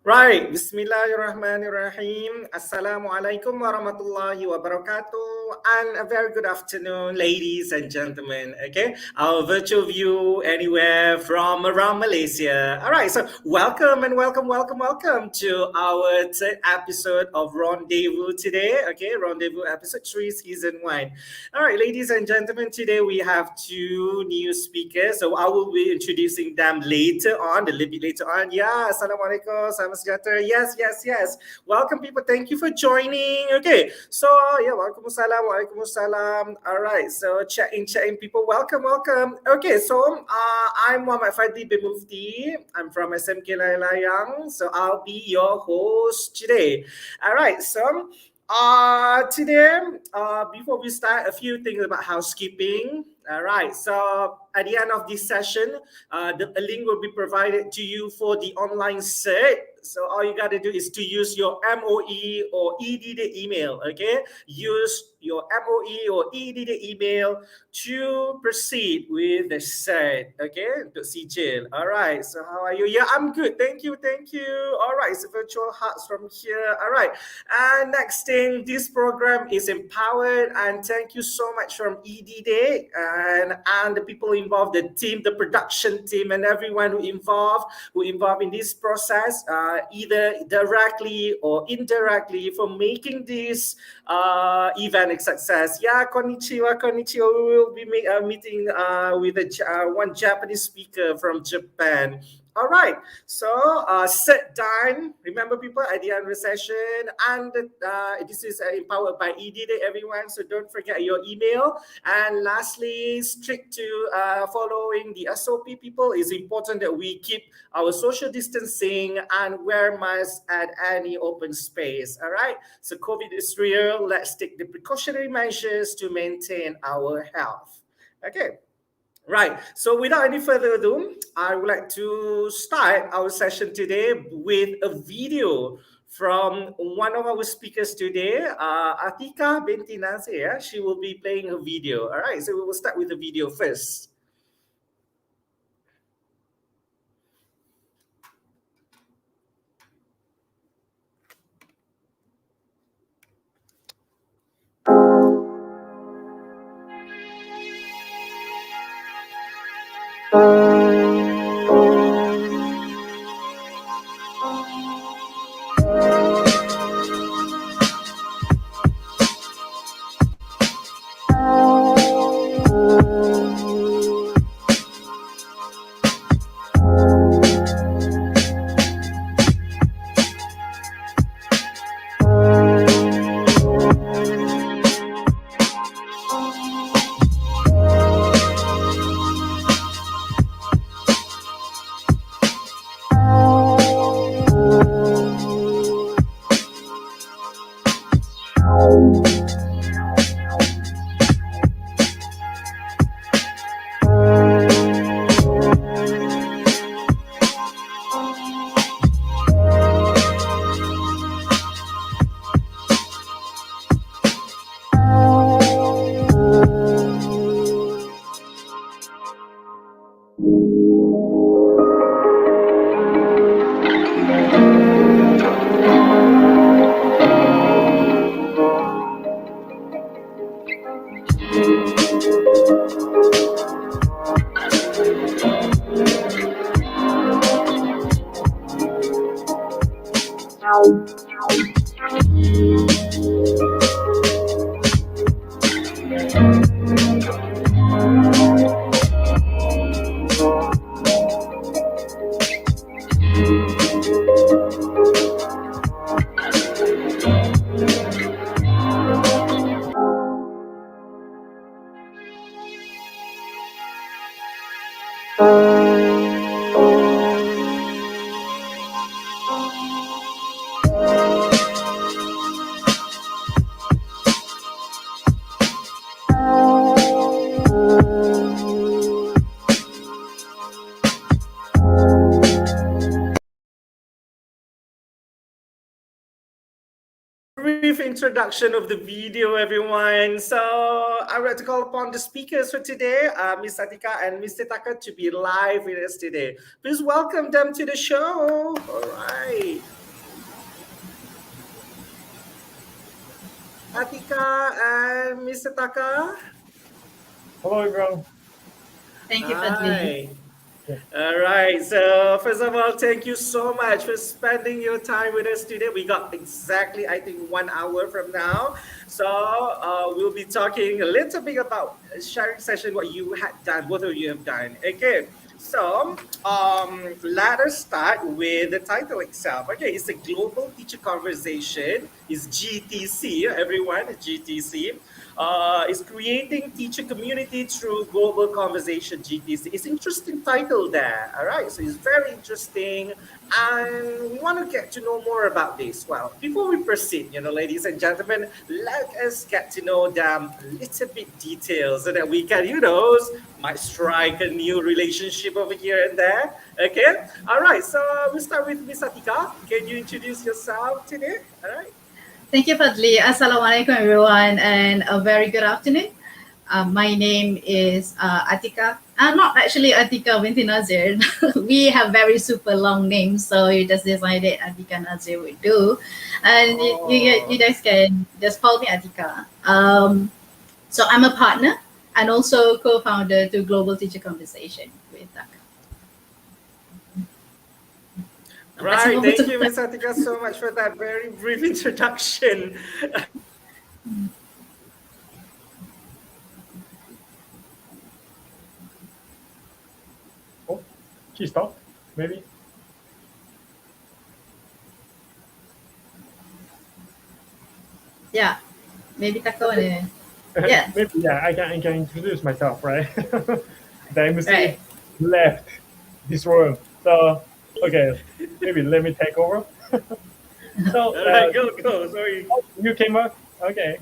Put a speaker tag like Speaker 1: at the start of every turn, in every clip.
Speaker 1: Right, Bismillahirrahmanirrahim. Assalamualaikum warahmatullahi wabarakatuh, and a very good afternoon, ladies and gentlemen. Okay, our virtual view anywhere from around Malaysia. All right, so welcome and welcome to our third episode of Rendezvous today. Okay, Rendezvous episode 3, season 1. All right, ladies and gentlemen, today we have two new speakers, so I will be introducing them later on, a little bit later on. Yeah, Assalamualaikum. Yes. Welcome, people. Thank you for joining. Okay, so yeah, Waalaikumsalam. All right, so check in, people. Welcome. Okay, so I'm Muhammad Fadhli Mufti. I'm from SMK Layang. So I'll be your host today. All right, so today, before we start, a few things about housekeeping. All right, so at the end of this session, a link will be provided to you for the online cert. So all you got to do is to use your MOE or eDIDIK email, okay? Use your MOE or eDIDIK email to proceed with the cert, okay? Untuk sijil. All right, so how are you? Yeah, I'm good. Thank you. All right, it's virtual hearts from here. All right, and next thing, this program is empowered, and thank you so much from eDIDIK and the people involved, the team, the production team, and everyone who involved in this process, either directly or indirectly, for making this event a success. Yeah, konnichiwa. We will be meeting with one Japanese speaker from Japan. All right, so sit down. Remember, people, at the end of the session, and this is empowered by eDIDIK, everyone. So don't forget your email. And lastly, strict to following the SOP, people. It's important that we keep our social distancing and wear masks at any open space. All right. So COVID is real. Let's take the precautionary measures to maintain our health. Okay. Right, so without any further ado, I would like to start our session today with a video from one of our speakers today, Atika binti Nasir. She will be playing a video. All right, so we will start with the video first. Brief introduction of the video, everyone. So I would like to call upon the speakers for today, Ms. Atika and Mr. Taka, to be live with us today. Please welcome them to the show. All right. Atika and Mr. Taka.
Speaker 2: Hello, everyone.
Speaker 3: Thank you, Fadhli.
Speaker 1: All right. So first of all, thank you so much for spending your time with us today. We got exactly, I think, 1 hour from now. So we'll be talking a little bit about sharing session, what you had done, both of you have done. Okay. So let us start with the title itself. Okay, it's a global teacher conversation. It's GTC, everyone, GTC. Is creating teacher community through global conversation, GTC. It's interesting title there. All right, so it's very interesting, and we want to get to know more about this. Well, before we proceed, ladies and gentlemen, let us get to know them a little bit details so that we can, might strike a new relationship over here and there. Okay, all right. So we start with Miss Atika. Can you introduce yourself today? All right.
Speaker 3: Thank you, Fadhli. Assalamualaikum, everyone, and a very good afternoon. My name is Atika. I'm not actually Atika binti Nazir. We have very super long names, so we just decided Atika Nazir would do. And you guys can just call me Atika. So I'm a partner and also co-founder to Global Teacher Conversation with Taka.
Speaker 1: Right, thank you, Ms. Atika, so much for that very brief introduction.
Speaker 2: Oh, she stopped, maybe?
Speaker 3: Yeah, maybe Taka yeah.
Speaker 2: Maybe, yeah, I can introduce myself, right? The MC
Speaker 3: Right.
Speaker 2: left this room, so okay, maybe let me take over. So,
Speaker 1: All right, go. Sorry.
Speaker 2: You came up? Okay.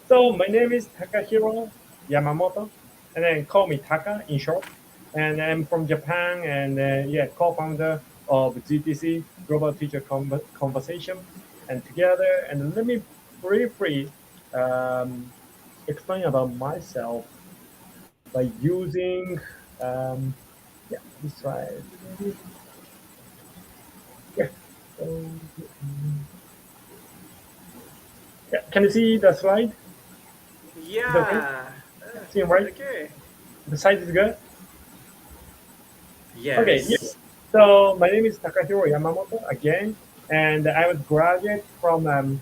Speaker 2: So my name is Takahiro Yamamoto, and then call me Taka in short. And I'm from Japan, and yeah, co-founder of GTC Global Teacher Conversation. And together, and let me briefly explain about myself by using yeah, this slide. Yeah. So, yeah. Can you see the slide?
Speaker 1: Yeah.
Speaker 2: See, right?
Speaker 1: Okay.
Speaker 2: The site is good?
Speaker 1: Yes.
Speaker 2: Okay, yes. So my name is Takahiro Yamamoto again, and I was graduate from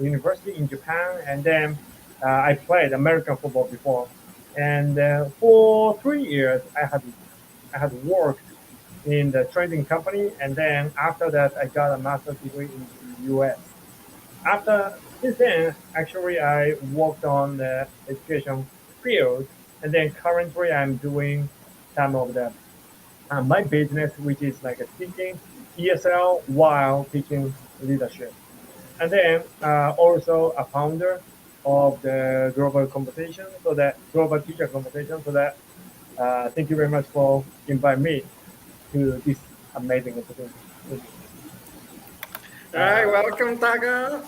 Speaker 2: university in Japan, and then I played American football before, and for 3 years I had worked in the trading company, and then after that I got a master's degree in the U.S. After since then, actually I worked on the education field, and then currently I'm doing some of the my business, which is like a teaching ESL while teaching leadership. And then also a founder of the global conversation, so that global teacher conversation. So that thank you very much for inviting me to this amazing opportunity. Thank you.
Speaker 1: All right, welcome, Taka.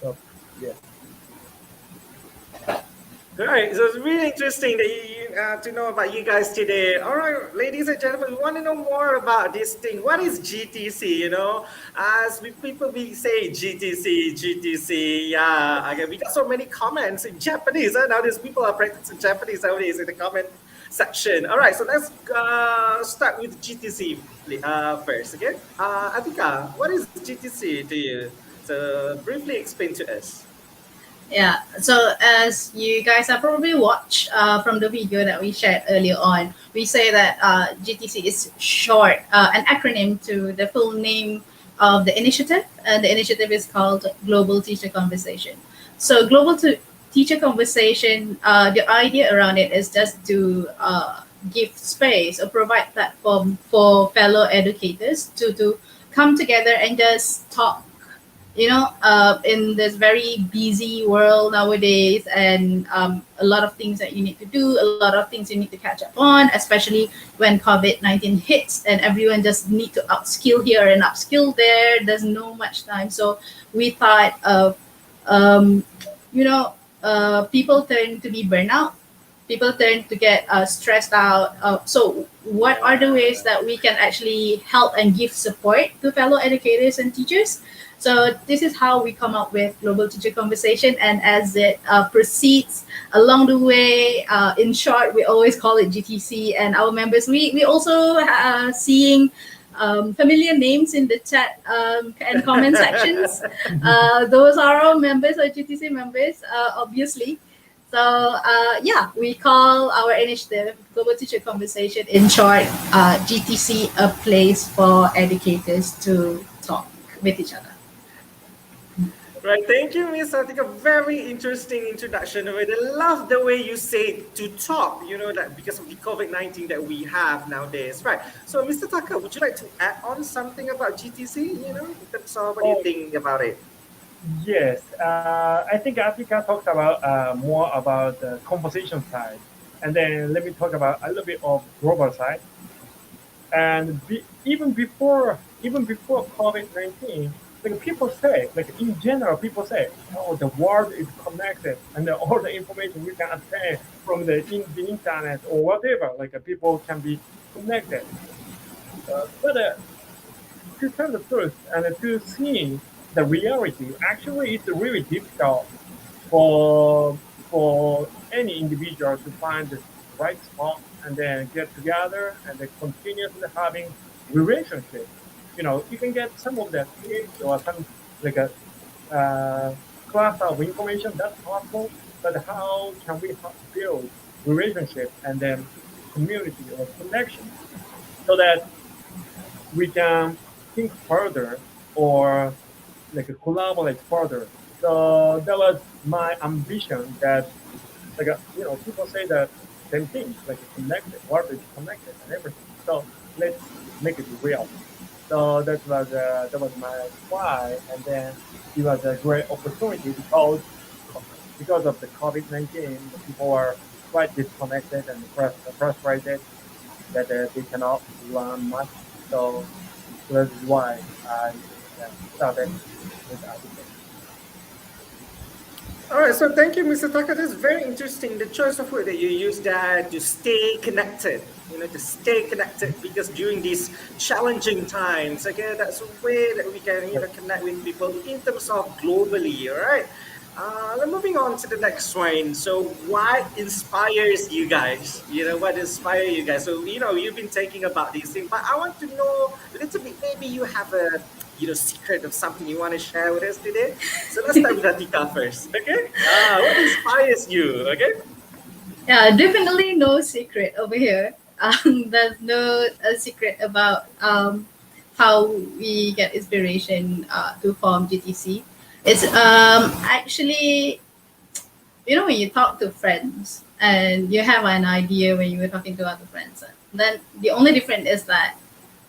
Speaker 2: So yeah.
Speaker 1: Right, so it's really interesting that to know about you guys today. All right, ladies and gentlemen, we want to know more about this thing. What is GTC? As people be say GTC, GTC. Yeah, again, we got so many comments in Japanese. Nowadays, people are practicing Japanese nowadays in the comment section. All right, so let's start with GTC first. Okay, Atika, what is GTC to you? So briefly explain to us.
Speaker 3: Yeah, so as you guys have probably watched from the video that we shared earlier on, we say that GTC is short, an acronym to the full name of the initiative, and the initiative is called Global Teacher Conversation. So, Teacher Conversation, the idea around it is just to give space or provide platform for fellow educators to come together and just talk, in this very busy world nowadays, and a lot of things that you need to do, a lot of things you need to catch up on, especially when COVID-19 hits and everyone just need to upskill here and upskill there. There's no much time. So we thought of, um, people tend to be burnout. People tend to get stressed out. So, what are the ways that we can actually help and give support to fellow educators and teachers? So, this is how we come up with Global Teacher Conversation. And as it proceeds along the way, in short, we always call it GTC. And our members, we also seeing familiar names in the chat and comment sections. Those are our members, our GTC members, obviously. So yeah, we call our initiative Global Teacher Conversation, in short, GTC, a place for educators to talk with each other.
Speaker 1: Right, thank you, Miss Atika. Very interesting introduction. I love the way you say to talk, that because of the COVID-19 that we have nowadays. Right. So, Mr. Taka, would you like to add on something about GTC, in terms of what do you think about it?
Speaker 2: Yes, I think Atika talked about more about the conversation side, and then let me talk about a little bit of global side. And even before COVID-19, like people say, like in general, people say, oh, the world is connected, and all the information we can obtain from the internet or whatever, like people can be connected. But to tell the truth and to see the reality, actually, it's really difficult for any individual to find the right spot and then get together and then continuously having relationship. You can get some of that tips or some like a class of information that's possible, but how can we build relationship and then community or connection so that we can think further or like collaborate further. So that was my ambition. That people say that same thing, like connected, world is connected and everything. So let's make it real. So that was my why, and then it was a great opportunity because of the COVID-19, people are quite disconnected and frustrated that they cannot learn much. So that's why I started with architecture.
Speaker 1: All right, so thank you, Mr. Taka. That's very interesting. The choice of word that you use that to stay connected, to stay connected because during these challenging times, okay, that's a way that we can, connect with people in terms of globally, all right? Moving on to the next one. So, what inspires you guys? What inspires you guys? So, you've been thinking about these things, but I want to know a little bit. Maybe you have a, secret of something you want to share with us today. So, let's start with Atika first. Okay. What inspires you? Okay.
Speaker 3: Yeah, definitely no secret over here. There's no secret about how we get inspiration to form GTC. It's actually, when you talk to friends and you have an idea when you were talking to other friends, then the only difference is that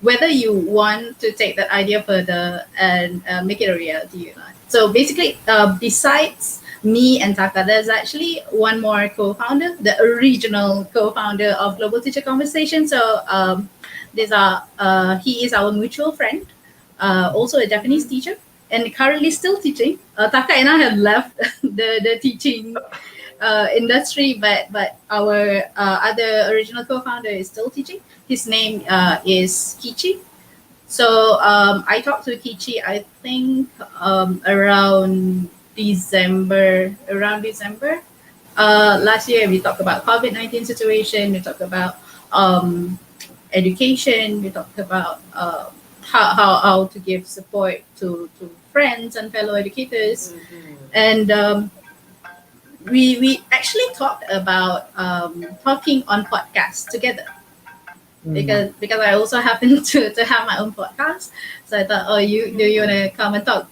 Speaker 3: whether you want to take that idea further and make it a reality or not. So basically, besides me and Taka, there's actually one more co-founder, the original co-founder of Global Teacher Conversation. So he is our mutual friend, also a Japanese teacher, and currently still teaching. Taka and I have left the teaching industry, but our other original co-founder is still teaching. His name is Kichi. So I talked to Kichi, I think around December. Last year, we talked about COVID-19 situation. We talked about education. We talked about how to give support to friends and fellow educators. And we actually talked about talking on podcasts together. Because I also happen to have my own podcast, so I thought, do you want to come and talk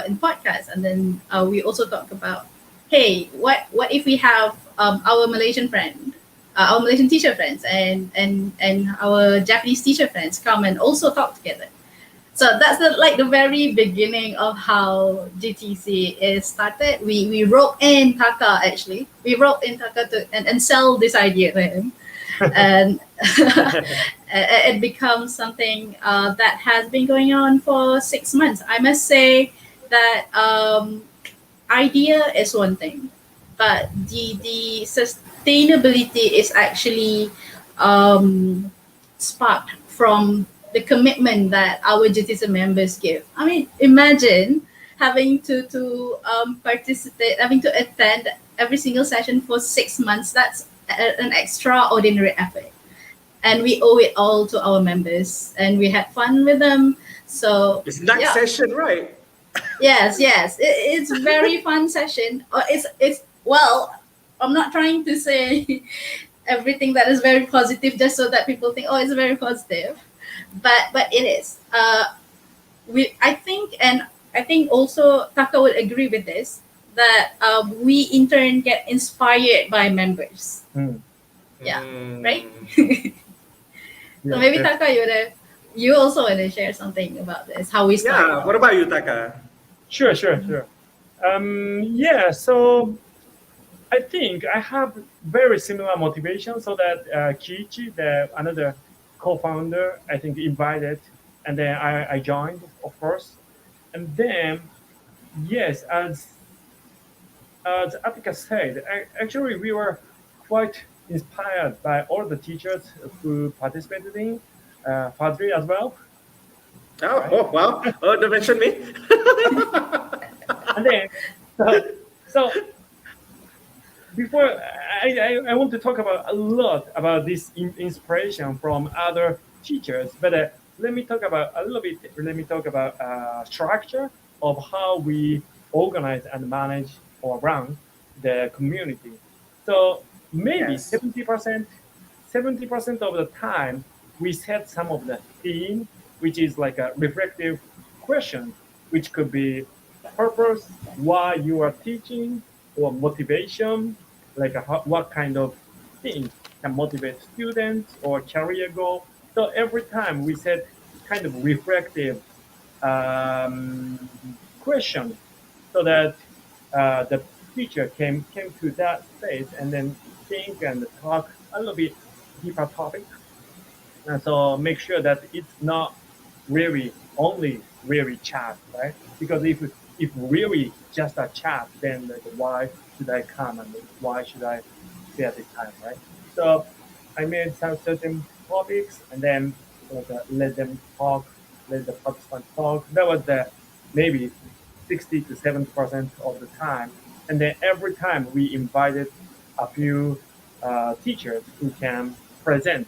Speaker 3: in podcast? And then we also talk about, hey, what if we have our Malaysian friend, our Malaysian teacher friends, and our Japanese teacher friends come and also talk together. So that's the very beginning of how GTC is started. We wrote in Taka, actually. We wrote in Taka and sell this idea to him. And it becomes something that has been going on for 6 months. I must say that idea is one thing, but the sustainability is actually sparked from the commitment that our GTC members give. I mean, imagine having to participate, having to attend every single session for 6 months. That's an extraordinary effort, and we owe it all to our members, and we had fun with them. So
Speaker 1: it's night session, right?
Speaker 3: Yes, it's very fun session. It's well, I'm not trying to say everything that is very positive just so that people think, oh, it's very positive, but it is. I think also Taka would agree with this, that we in turn get inspired by members. Right? So maybe Taka, you also want to share something about this, how we started.
Speaker 1: Yeah, what about you, Taka?
Speaker 2: Sure. So I think I have very similar motivation, so that Kiichi, another co-founder, I think invited, and then I joined, of course. And then, yes, as Atika said, actually we were quite inspired by all the teachers who participated in Fadhli as well.
Speaker 1: Oh, wow. Oh, don't mention me.
Speaker 2: And then, so before I want to talk about a lot about this inspiration from other teachers, but let me talk about structure of how we organize and manage or run the community. So maybe 70% of the time we set some of the theme, which is like a reflective question, which could be purpose, why you are teaching, or motivation, like what kind of things can motivate students or career goal. So every time we set kind of reflective question, so that the teacher came to that space and then think and talk a little bit deeper topic. And so make sure that it's not really only really chat, right? Because if really just a chat, then like, why should I come and why should I spare the time, right? So I made some certain topics and then let them talk, let the participants talk. That was maybe 60 to 70% of the time. And then every time we invited a few teachers who can present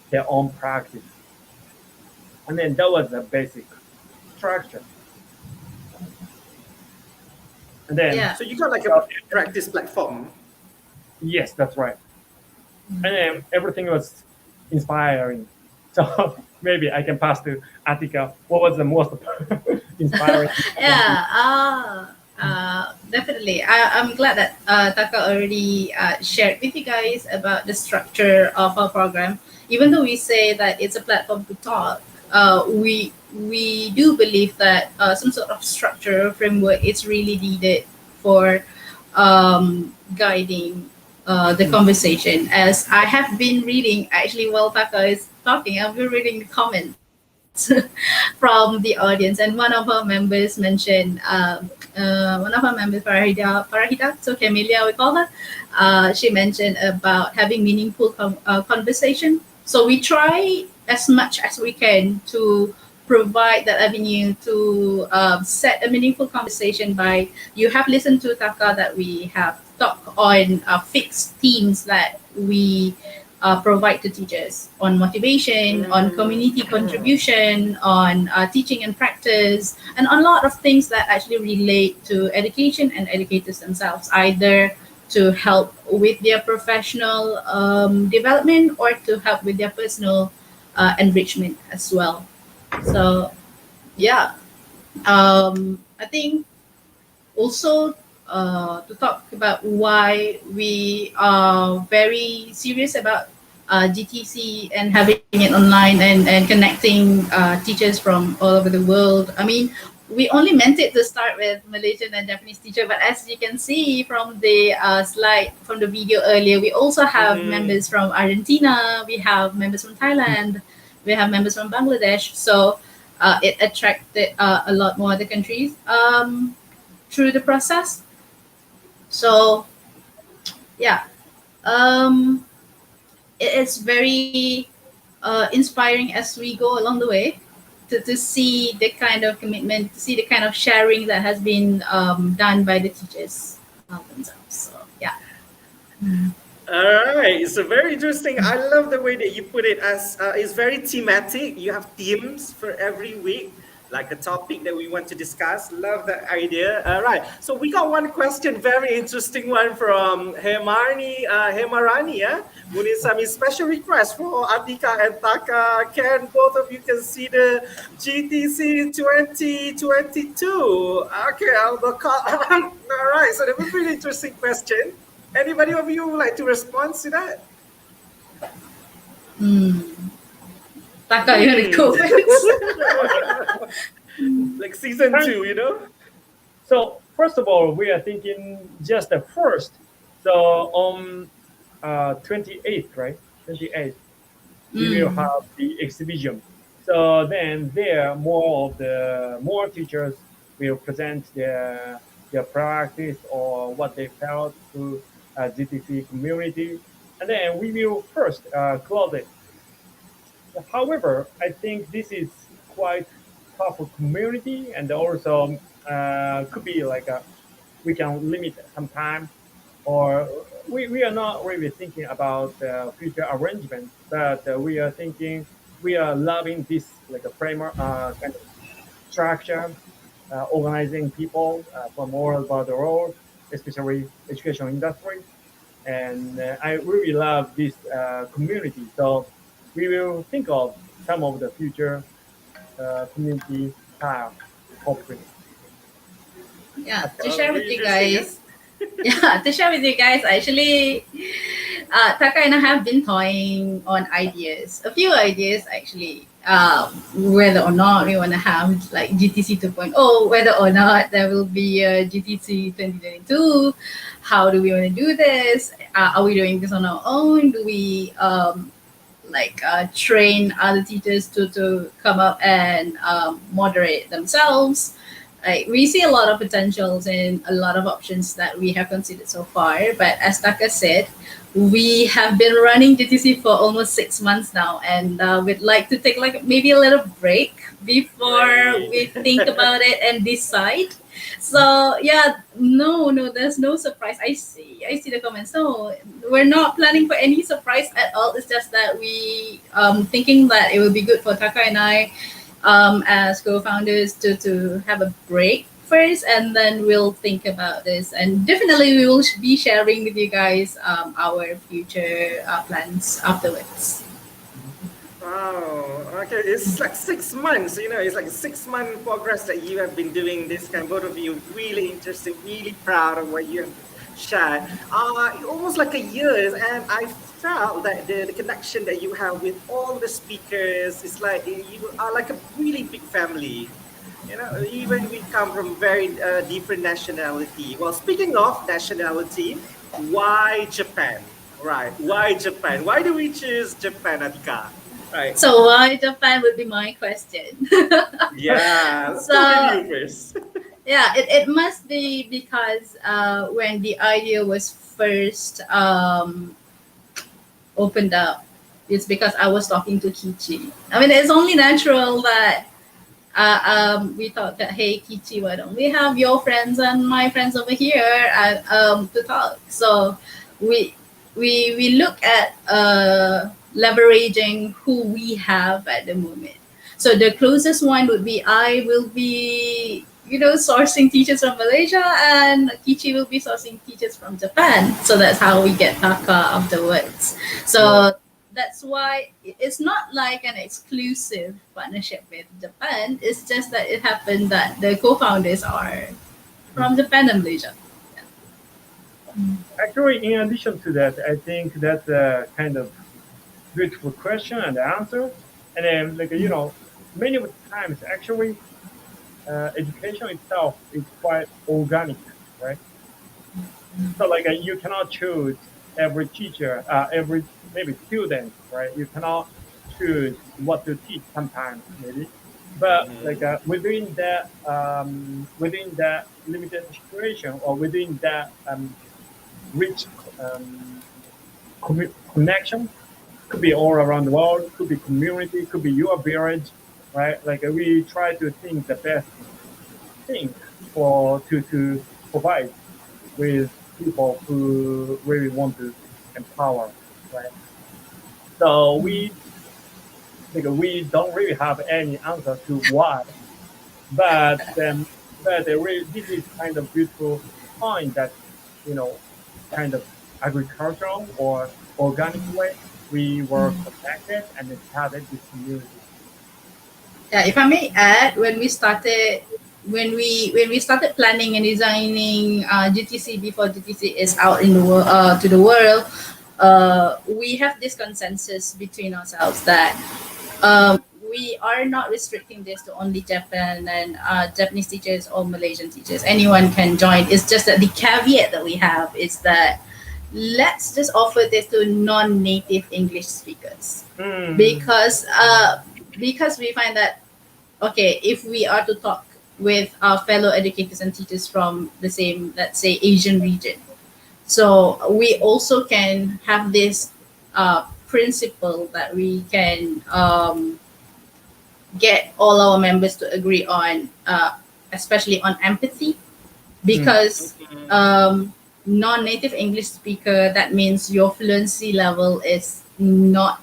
Speaker 2: their own practice. And then that was the basic structure. And then,
Speaker 3: Yeah.
Speaker 1: So you got like a practice platform.
Speaker 2: yes, that's right. And then everything was inspiring. So maybe I can pass to Atika. What was the most inspiring?
Speaker 3: Yeah, definitely. I'm glad that Taka already shared with you guys about the structure of our program. Even though we say that it's a platform to talk, we do believe that some sort of structure framework is really needed for guiding the conversation. As I have been reading, actually, while Taka is talking, I've been reading the comments from the audience, and one of our members mentioned, one of our members, Farahida, so Camelia, we call her, she mentioned about having meaningful conversation. So we try as much as we can to provide that avenue to set a meaningful conversation by, you have listened to Taka that we have talked on fixed themes that we provide to teachers on motivation, on community contribution, on teaching and practice, and on a lot of things that actually relate to education and educators themselves, either to help with their professional development or to help with their personal enrichment as well. So, yeah, I think also to talk about why we are very serious about GTC and having it online and connecting teachers from all over the world. I mean, we only meant it to start with Malaysian and Japanese teacher, but as you can see from the slide, from the video earlier, we also have members from Argentina, we have members from Thailand, we have members from Bangladesh. So it attracted a lot more other countries through the process. So, yeah, it is very inspiring as we go along the way to see the kind of commitment, to see the kind of sharing that has been done by the teachers themselves. So, yeah.
Speaker 1: All right, it's a very interesting. I love the way that you put it as it's very thematic. You have themes for every week, like a topic that we want to discuss. Love that idea. All right, so we got one question, very interesting one from Hemarani. Yeah, Munisami, special request for Atika and Taka. Can both of you consider GTC 2022? Okay, I'll go call. All right, so that was a pretty interesting question. Anybody of you would like to respond to that?
Speaker 3: Taka, you want to go first?
Speaker 1: Like season 2, you know?
Speaker 2: So first of all, we are thinking just the first. So on 28th, right? 28th, we will have the exhibition. So then there, more teachers will present their practice or what they felt to GTC community, and then we will first close it. However, I think this is quite tough for community, and also could be like we can limit some time, or we are not really thinking about future arrangement, but we are thinking, we are loving this like a framework kind of structure, organizing people from all over the world, especially education industry. And I really love this community. So we will think of some of the future community style, hopefully.
Speaker 3: Yeah, to share with you guys. Yeah, to share with you guys, actually, Taka and I have been toying on ideas, a few ideas actually, whether or not we want to have like GTC 2.0, whether or not there will be a GTC 2022, how do we want to do this? Are we doing this on our own? Do we train other teachers to come up and moderate themselves? Like, we see a lot of potentials and a lot of options that we have considered so far. But as Taka said, we have been running GTC for almost 6 months now, and we'd like to take like maybe a little break before we think about it and decide. So yeah, no, there's no surprise. I see the comments. No, we're not planning for any surprise at all. It's just that we thinking that it will be good for Taka and I as co-founders to have a break first, and then we'll think about this. And definitely we will be sharing with you guys our future plans afterwards.
Speaker 1: Wow. Okay, it's like 6 months. It's like a 6-month progress that you have been doing this. Kind, both of you, really interesting, really proud of what you have shared. Almost like a year, and I felt that the connection that you have with all the speakers is like you are like a really big family. Even we come from very different nationality. Well, speaking of nationality, why Japan? Right? Why Japan? Why do we choose Japan, Atika? Right.
Speaker 3: So why Japan would be my question.
Speaker 1: Yeah.
Speaker 3: So
Speaker 1: Talk to you first.
Speaker 3: yeah, it must be because when the idea was first opened up, it's because I was talking to Kichi. I mean, it's only natural that we thought that, hey, Kichi, why don't we have your friends and my friends over here to talk? So we look at leveraging who we have at the moment. So the closest one would be I will be, sourcing teachers from Malaysia, and Kichi will be sourcing teachers from Japan. So that's how we get Taka afterwards. So that's why it's not like an exclusive partnership with Japan. It's just that it happened that the co-founders are from Japan and Malaysia.
Speaker 2: Actually, in addition to that, I think that's a kind of beautiful question and answer. And then, many of the times, actually, education itself is quite organic, right? So, you cannot choose every teacher, every maybe student, right? You cannot choose what to teach sometimes, maybe. But within that limited situation, or within that rich connection, could be all around the world, could be community, could be your village, right? We try to think the best thing to provide with people who really want to empower, right? So we don't really have any answer to why, but this is kind of beautiful point that kind of agricultural or organic way we were connected and started this community.
Speaker 3: Yeah, if I may add, when we started planning and designing GTC before GTC is out in the world to the world, we have this consensus between ourselves that we are not restricting this to only Japan and Japanese teachers or Malaysian teachers. Anyone can join. It's just that the caveat that we have is that let's just offer this to non-native English speakers because we find that, okay, if we are to talk with our fellow educators and teachers from the same, let's say, Asian region, so we also can have this principle that we can get all our members to agree on, especially on empathy, because non-native English speaker, that means your fluency level is not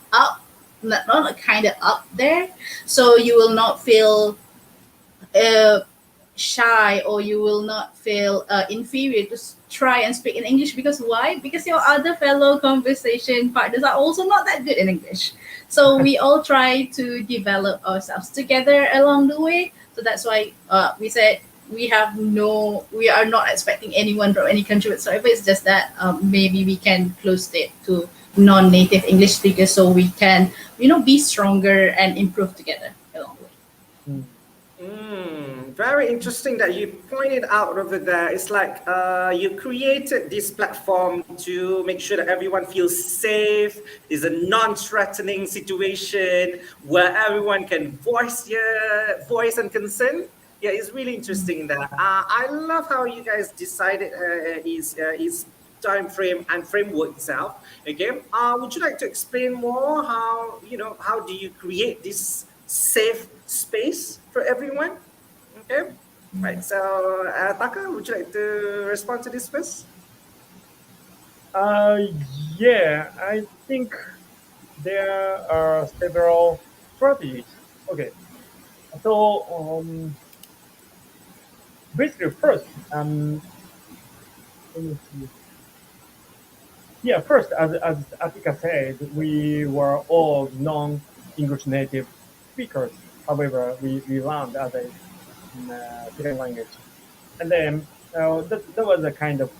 Speaker 3: kind of up there, so you will not feel shy, or you will not feel inferior to try and speak in English. Because why? Because your other fellow conversation partners are also not that good in English. So we all try to develop ourselves together along the way. So that's why we said we are not expecting anyone from any country whatsoever. It's just that maybe we can close it to non-native English speakers, so we can be stronger and improve together along the way.
Speaker 1: Very interesting that you pointed out over there. It's like you created this platform to make sure that everyone feels safe. It's a non-threatening situation where everyone can voice their voice and concern. Yeah, it's really interesting that. I love how you guys decided is time frame and framework itself. Okay, would you like to explain more how do you create this safe space for everyone? Okay. Right. So, Taka, would you like to respond to this first?
Speaker 2: Yeah, I think there are several strategies. Okay, so basically, first, let me see. Yeah, first, as Atika said, we were all non-English native speakers. However, we learned as a second language, and then that was a kind of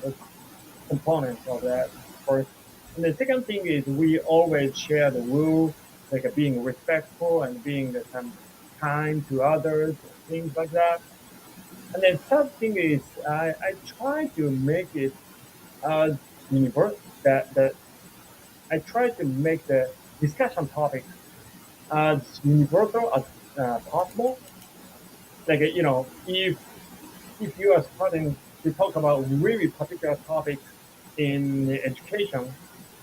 Speaker 2: uh, component of that first. And the second thing is we always share the rule, like being respectful and being some kind to others, things like that. And then third thing is I try to make it as universal that I try to make the discussion topic as universal as possible. Like if you are starting to talk about really particular topic in education,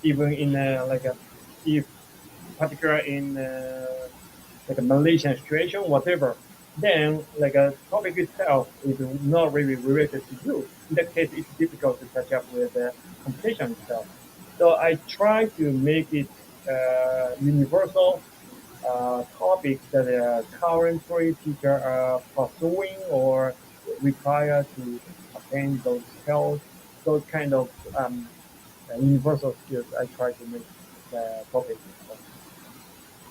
Speaker 2: even in if particular in like a Malaysian situation, whatever, then like a topic itself is not really related to you. In that case, it's difficult to catch up with the competition itself. So I try to make it universal topics that currently teachers are pursuing or require to attain those skills, those kind of universal skills. I try to make the topic. So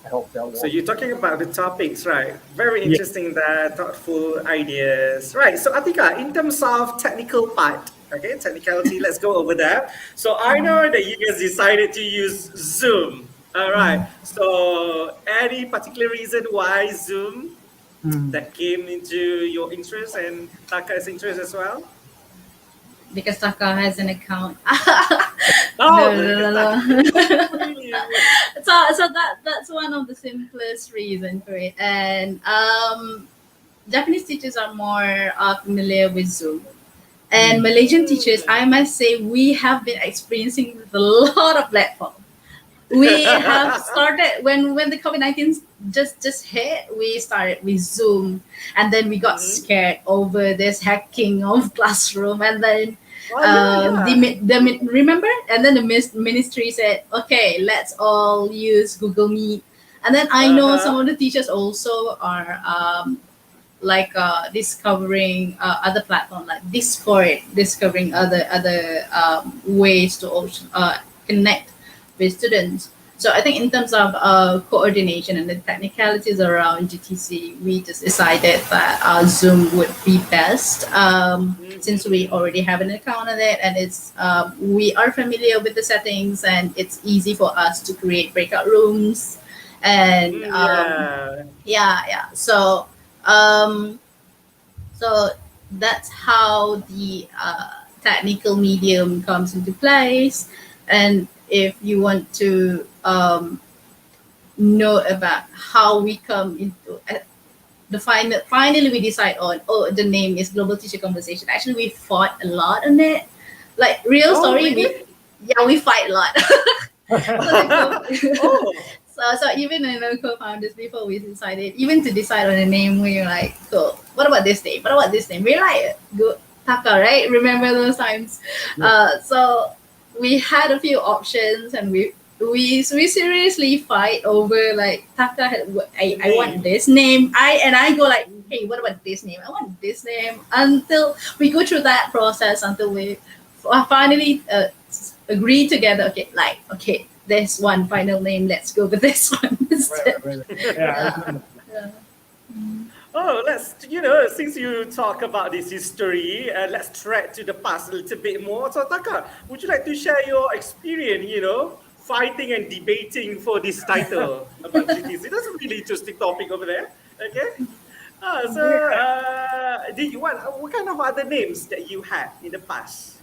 Speaker 2: I hope that
Speaker 1: So
Speaker 2: works.
Speaker 1: you're talking about the topics, right? Very
Speaker 2: Yeah.
Speaker 1: interesting, that thoughtful ideas, right? So Atika, in terms of technical part, okay, technicality, let's go over that. So I know that you guys decided to use Zoom. All right. So any particular reason why Zoom
Speaker 2: Mm.
Speaker 1: that came into your interest and Taka's interest as well?
Speaker 3: Because Taka has an account.
Speaker 1: Oh,
Speaker 3: No, no,
Speaker 1: because
Speaker 3: no,
Speaker 1: Taka.
Speaker 3: no. So that's one of the simplest reasons for it. And Japanese teachers are more familiar with Zoom. And Malaysian teachers, I must say, we have been experiencing with a lot of platforms. We have started when the COVID-19 just hit. We started with Zoom, and then we got scared over this hacking of classroom, and then
Speaker 1: Oh yeah,
Speaker 3: remember, and then the ministry said, okay, let's all use Google Meet. And then I know some
Speaker 1: Uh-huh.
Speaker 3: of the teachers also are discovering other platforms like Discord, discovering other ways to also, connect with students. So I think in terms of coordination and the technicalities around GTC, we just decided that Zoom would be best, since we already have an account on it, and it's we are familiar with the settings, and it's easy for us to create breakout rooms, and
Speaker 1: Yeah.
Speaker 3: yeah. Um, so that's how the technical medium comes into place. And if you want to know about how we come into finally we decide on, the name is Global Teacher Conversation. Actually, we fought a lot on it. Like real
Speaker 1: Oh
Speaker 3: story,
Speaker 1: really?
Speaker 3: we fight a lot.
Speaker 1: Oh.
Speaker 3: So even in the co-founders, before we decided, even to decide on a name, we were like, cool, what about this name? What about this name? We're like, go Taka, right? Remember those times? So we had a few options, and we seriously fight over like Taka. I want
Speaker 1: Name.
Speaker 3: this name. I go like, hey, what about this name? I want this name. Until we go through that process, until we finally agree together. Okay, there's one final name. Let's go with this one instead.
Speaker 2: Right. Yeah.
Speaker 3: Yeah.
Speaker 1: Oh, since you talk about this history, let's track to the past a little bit more. So, Taka, would you like to share your experience, fighting and debating for this title about GTC? That's a really interesting topic over there. Okay. Did you what kind of other names that you had in the past?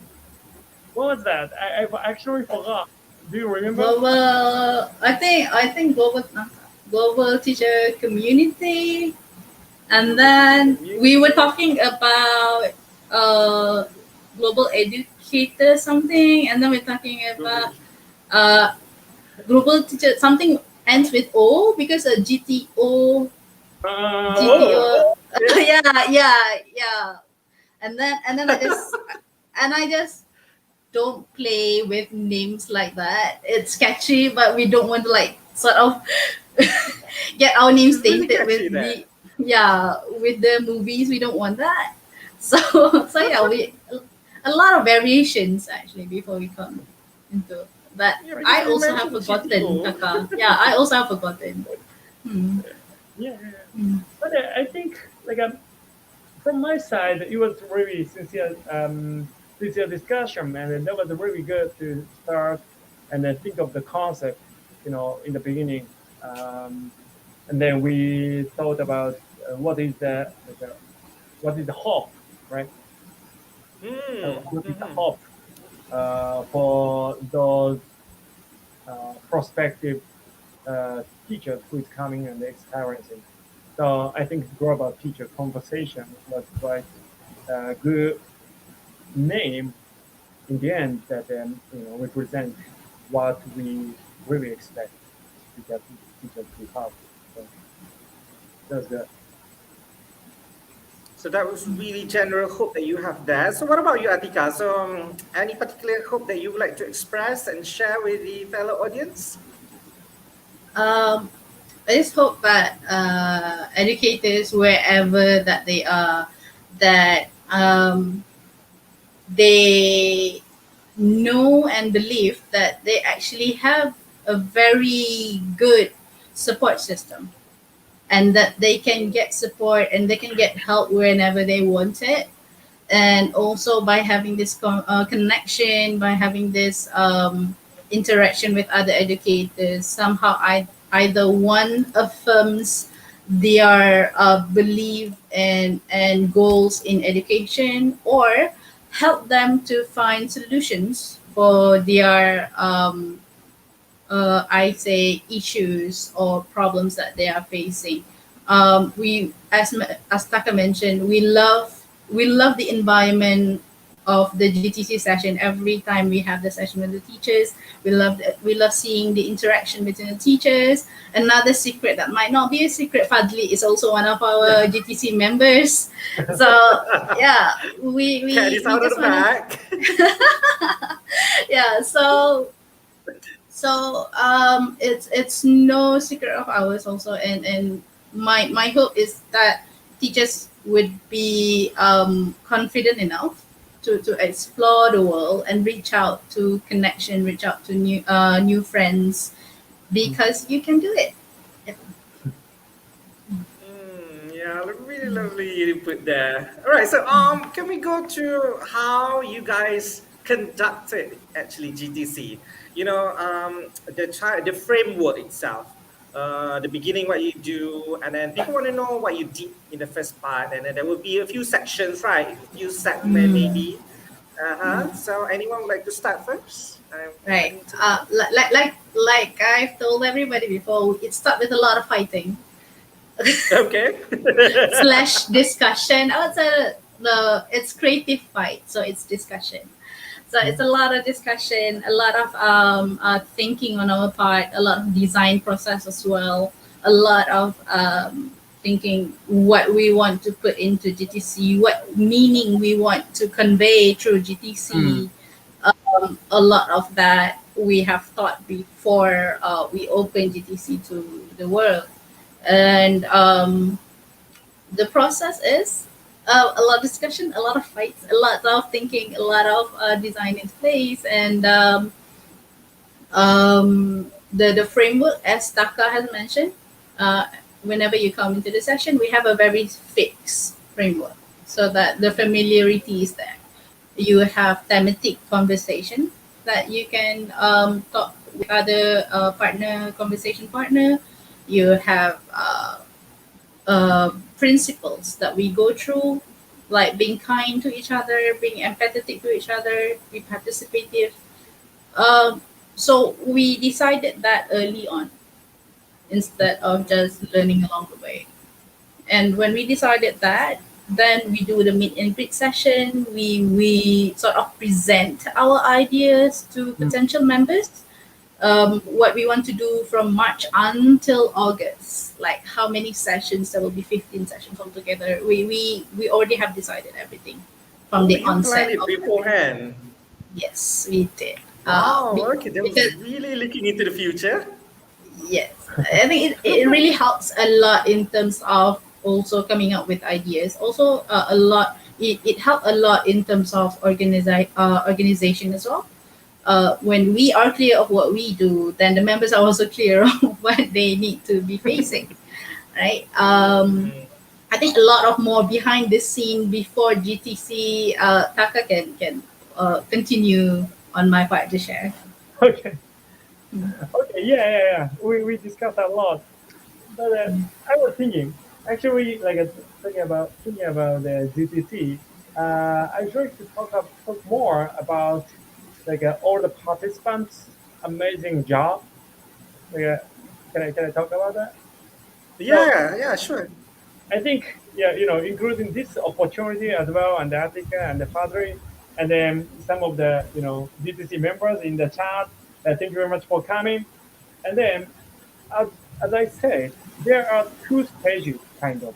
Speaker 2: What was that? I've actually forgot. Do you remember?
Speaker 3: Global. I think global teacher community, and then we were talking about global educator something, and then we're talking about uh, global teacher something ends with O, because GTO.
Speaker 2: Uh,
Speaker 1: Oh,
Speaker 3: yeah. And then I just don't play with names like that. It's catchy, but we don't want to like sort of get our names
Speaker 1: It's really
Speaker 3: tainted
Speaker 1: catchy
Speaker 3: with
Speaker 1: there.
Speaker 3: with the movies. We don't want that. So so yeah, we a lot of variations actually before we come into that.
Speaker 1: Yeah, because
Speaker 3: I
Speaker 1: you
Speaker 3: also have
Speaker 1: mentioned
Speaker 3: forgotten,
Speaker 1: GTO.
Speaker 3: Kaka. Yeah, I also have forgotten. Hmm.
Speaker 2: Yeah, yeah, yeah.
Speaker 3: Hmm.
Speaker 2: But I think like from my side, it was really sincere discussion, and that was really good to start and then think of the concept, in the beginning, and then we thought about what is what is the hope, right? What is the
Speaker 1: Mm-hmm.
Speaker 2: hope for those prospective teachers who is coming and experiencing. So I think global teacher conversation was quite a good name in the end that represent what we really expect teachers to have. So that's good.
Speaker 1: So that was really general hope that you have there. So what about you, Atika? So any particular hope that you would like to express and share with the fellow audience?
Speaker 3: Um, I just hope that educators, wherever that they are, that they know and believe that they actually have a very good support system, and that they can get support and they can get help whenever they want it. And also by having this connection, by having this interaction with other educators, somehow either one affirms their belief and goals in education, or help them to find solutions for their I say issues or problems that they are facing. We, as Taka mentioned, we love the environment of the GTC session. Every time we have the session with the teachers, we love seeing the interaction between the teachers. Another secret that might not be a secret, Fadli is also one of our GTC members. So yeah, we
Speaker 1: Cat
Speaker 3: we,
Speaker 1: is
Speaker 3: we
Speaker 1: out of
Speaker 3: just
Speaker 1: the
Speaker 3: wanna
Speaker 1: bag.
Speaker 3: yeah. So it's no secret of ours also, and my hope is that teachers would be confident enough to explore the world and reach out to connection, reach out to new friends, because you can do it. Yeah.
Speaker 1: Yeah, really lovely you put there. All right, so can we go to how you guys conducted actually GTC? The framework itself. The beginning, what you do, and then people want to know what you did in the first part, and then there will be a few sections, right? A few segment
Speaker 3: Mm,
Speaker 1: maybe. Uh-huh. So anyone would like to start first? I
Speaker 3: right.
Speaker 1: need to know.
Speaker 3: Like I've told everybody before, it starts with a lot of fighting
Speaker 1: Okay.
Speaker 3: slash discussion. I would say it's creative fight, so it's discussion. So it's a lot of discussion, a lot of thinking on our part, a lot of design process as well, a lot of thinking what we want to put into GTC, what meaning we want to convey through
Speaker 2: Mm.
Speaker 3: GTC. A lot of that we have thought before we open GTC to the world. And the process is a lot of discussion, a lot of fights, a lot of thinking, a lot of design in place, and the framework, as Taka has mentioned. Whenever you come into the session, we have a very fixed framework so that the familiarity is there. You have thematic conversation that you can talk with other conversation partner. You have principles that we go through, like being kind to each other, being empathetic to each other, be participative. Um, so we decided that early on instead of just learning along the way. And when we decided that, then we do the meet and greet session. We sort of present our ideas to potential members, what we want to do from March until August, like how many sessions. There will be 15 sessions altogether. We already have decided everything from the
Speaker 1: You planned
Speaker 3: onset
Speaker 1: it
Speaker 3: of
Speaker 1: beforehand.
Speaker 3: Yes, we did.
Speaker 1: Wow, okay, that was
Speaker 3: Because
Speaker 1: really looking into the future.
Speaker 3: yes, I think it really helps a lot in terms of also coming up with ideas. Also, a lot. It helped a lot in terms of organization as well. When we are clear of what we do, then the members are also clear of what they need to be facing, right? I think a lot of more behind the scene before GTC. Taka can continue on my part to share.
Speaker 2: Okay.
Speaker 3: Mm.
Speaker 2: Okay. Yeah. We discussed a lot, but I was thinking, actually, like thinking about the GTC. I try to talk more about like all the participants' amazing job. Like, can I talk about that? So
Speaker 1: Yeah, sure.
Speaker 2: I think, yeah, including this opportunity as well, and the Attica and the Fadri, and then some of the, DTC members in the chat. Thank you very much for coming. And then, as, as I said, there are two stages, kind of.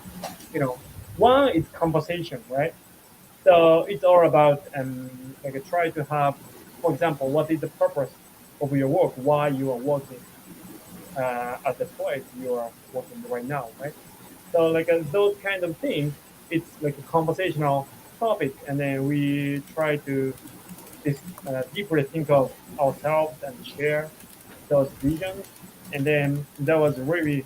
Speaker 2: One is conversation, right? So it's all about like try to have, for example, what is the purpose of your work? Why you are working at the place you are working right now, right? So like those kind of things, it's like a conversational topic, and then we try to deeply think of ourselves and share those visions. And then that was really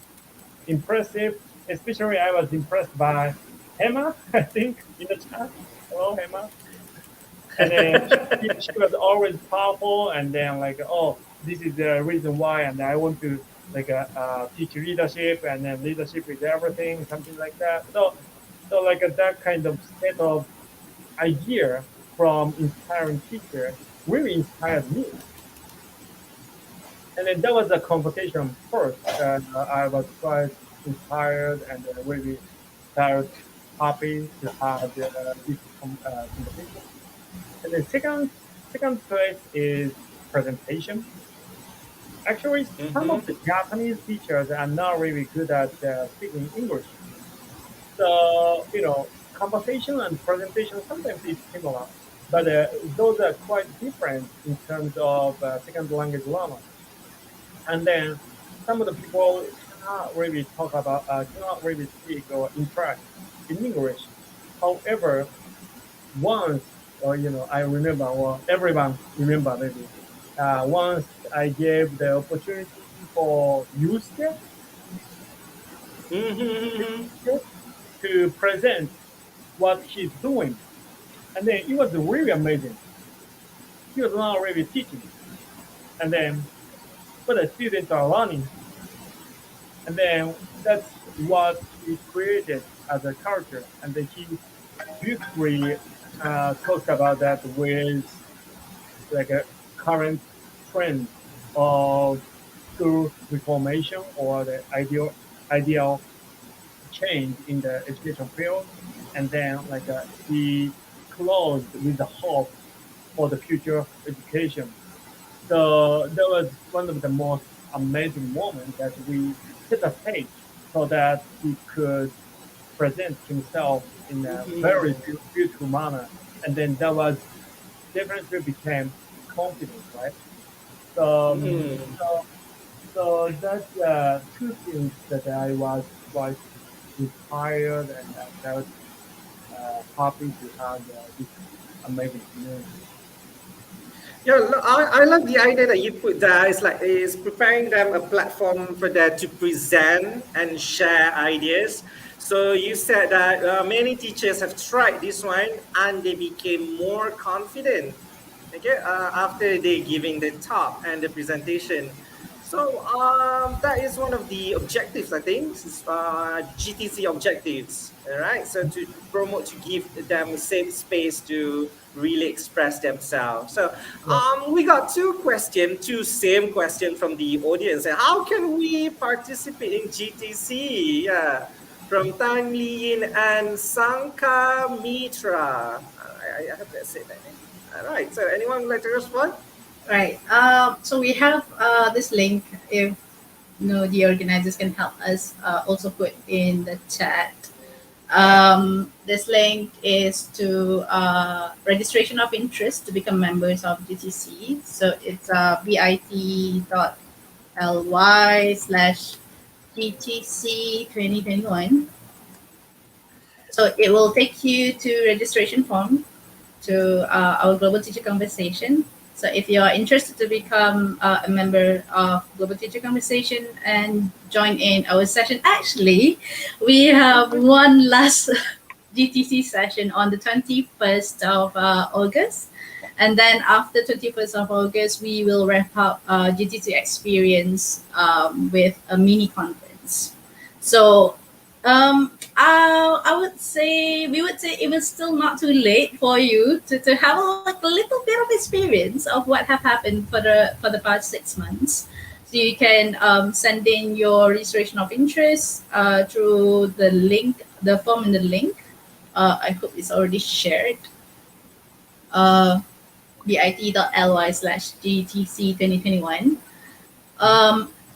Speaker 2: impressive. Especially, I was impressed by Emma. I think in the chat. Hello, Emma. And then she was always powerful, and then like, oh, this is the reason why, and I want to like teach leadership, and then leadership is everything, something like that. So like that kind of set of idea from inspiring teacher really inspired me. And then that was a conversation first, and I was quite inspired and really felt happy to have this conversation. And the second place is presentation. Actually, some of the Japanese teachers are not really good at speaking English. So, conversation and presentation sometimes it's similar, but those are quite different in terms of second language learner. And then some of the people cannot really speak or interact in English. However, once, or I remember, or everyone remember maybe, once I gave the opportunity for Yusuke
Speaker 1: Mm-hmm.
Speaker 2: to present what he's doing, and then it was really amazing. He was not really teaching, and then but the students are learning, and then that's what he created as a culture, and then he beautifully talked about that with like a current trend of school reformation or the ideal change in the education field, and then like he closed with the hope for the future education. So that was one of the most amazing moments that we set a stage so that he could present himself in a very beautiful manner, and then that was definitely became confidence, right? So, so, so that's two things that I was quite inspired and felt happy to have this amazing community.
Speaker 1: Yeah, I love the idea that you put there. It's like it's preparing them a platform for them to present and share ideas. So you said that many teachers have tried this one and they became more confident. Okay, after they giving the talk and the presentation. So that is one of the objectives, I think, GTC objectives. All right, so to promote, to give them a safe space to really express themselves. So
Speaker 2: Yeah.
Speaker 1: we got two same question from the audience. How can we participate in GTC? Yeah, from Tan Lin and Sanka Mitra. I hope that's it. I think. All right. So anyone would like to respond?
Speaker 3: Right. So we have this link. If the organizers can help us also put in the chat. This link is to registration of interest to become members of GTC. So it's bit.ly/GTC 2021. So it will take you to registration form to our Global Teacher Conversation. So if you are interested to become a member of Global Teacher Conversation and join in our session, actually, we have one last GTC session on the 21st of August. And then after 21st of August, we will wrap up GTC experience with a mini conference. So I would say we would say it was still not too late for you to have like a little bit of experience of what have happened for the past 6 months. So you can send in your registration of interest through the link, the form in the link. I hope it's already shared. bit.ly/GTC 2021.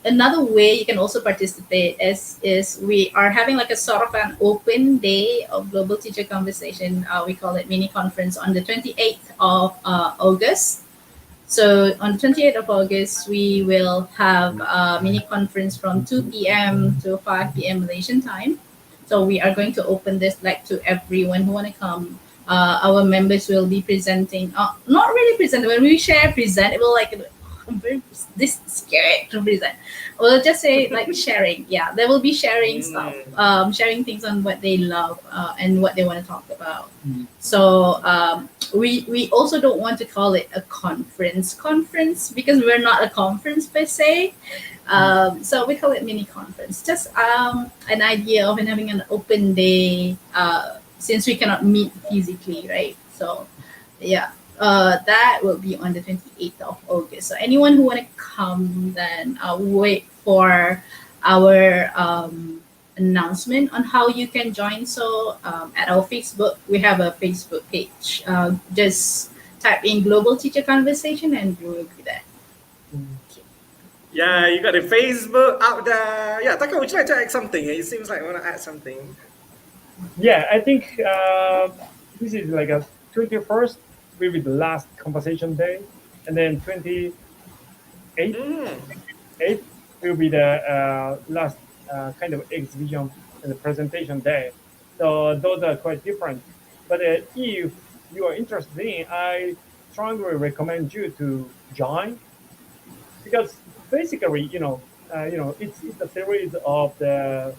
Speaker 3: Another way you can also participate is we are having like a sort of an open day of Global Teacher Conversation. We call it mini conference on the 28th of August. So on the 28th of August, we will have a mini conference from 2 p.m. to 5 p.m. Malaysian time. So we are going to open this like to everyone who want to come. Our members will be presenting, not really present. When we share present, it will like I'm very this scared to present. We'll just say like sharing. Yeah, they will be sharing stuff, sharing things on what they love and what they want to talk about. So we also don't want to call it a conference because we're not a conference per se. So we call it mini conference. Just an idea of having an open day since we cannot meet physically, right? So yeah. That will be on the 28th of August. So anyone who want to come, then wait for our announcement on how you can join. So at our Facebook, we have a Facebook page. Just type in Global Teacher Conversation and you will be there.
Speaker 1: Yeah, you got the Facebook out there. Yeah, Taka, would you like to add something? It seems like you want to add something.
Speaker 2: Yeah, I think this is like a 21st will be the last conversation day, and then 28th will be the last kind of exhibition and the presentation day. So those are quite different. But if you are interested in, I strongly recommend you to join because basically, it's a series of the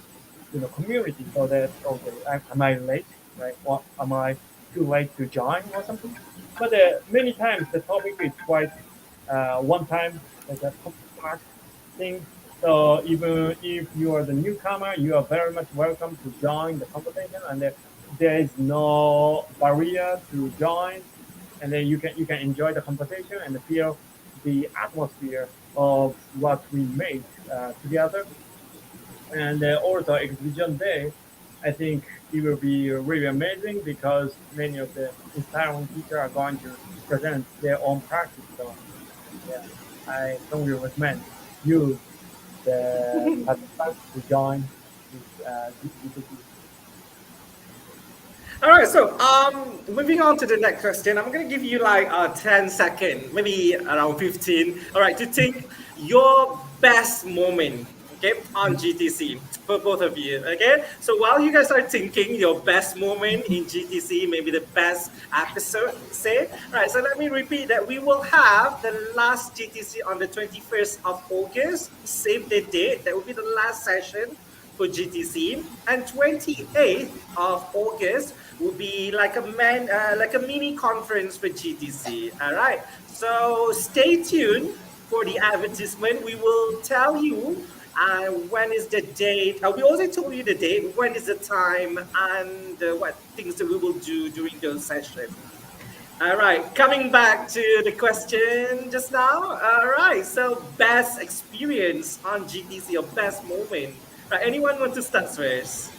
Speaker 2: community. So that okay, am I late? Right? What am I too late to join or something? But many times the topic is quite one time like a compact thing. So even if you are the newcomer, you are very much welcome to join the conversation, and there is no barrier to join, and then you can enjoy the conversation and feel the atmosphere of what we made together. And also exhibition day, I think it will be really amazing because many of the inspiring teachers are going to present their own practice. So yeah, I strongly recommend you, the participants, to join this.
Speaker 1: All right, so moving on to the next question, I'm going to give you like 10 seconds, maybe around 15, all right, to think your best moment, okay, on GTC for both of you, okay? So while you guys are thinking your best moment in GTC, maybe the best episode, say, all right, so let me repeat that we will have the last GTC on the 21st of August, save the date, that will be the last session for GTC, and 28th of August will be like a mini conference for GTC. All right, so stay tuned for the advertisement. We will tell you when is the date. We also told you the date, when is the time, and what things that we will do during those sessions. All right, coming back to the question just now. All right, so best experience on GTC or best moment. Right, anyone want to start first?